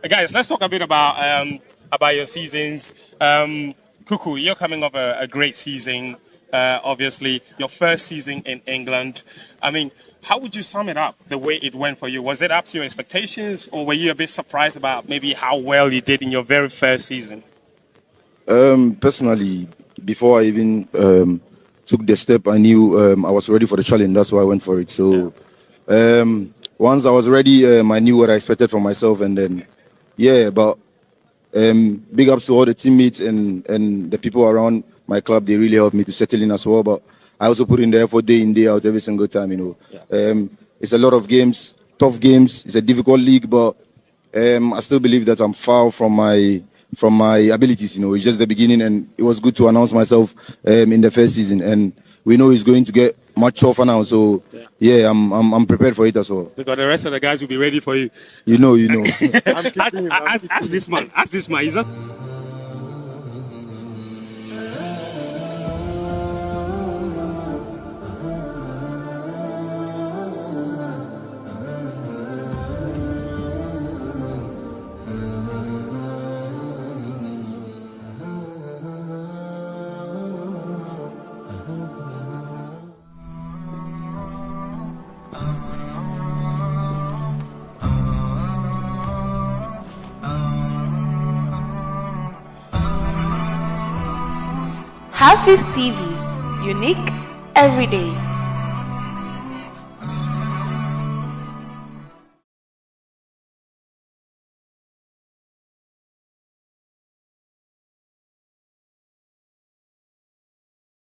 Guys, let's talk a bit about your seasons. Kuku, you're coming off a great season. Obviously, your first season in England. I mean, how would you sum it up, the way it went for you? Was it up to your expectations, or were you a bit surprised about maybe how well you did in your very first season? Personally, before I even took the step, I knew I was ready for the challenge. That's why I went for it. So once I was ready, I knew what I expected from myself. And then, but big ups to all the teammates and the people around my club. They really helped me to settle in as well. But I also put in the effort day in, day out, every single time, It's a lot of games, tough games. It's a difficult league, but I still believe that I'm far from my abilities, It's just the beginning, and it was good to announce myself in the first season. And we know it's going to get much tougher now, so I'm prepared for it as well. Because the rest of the guys will be ready for you. You know. Ask this man. He's not... Hafiz TV, unique every day.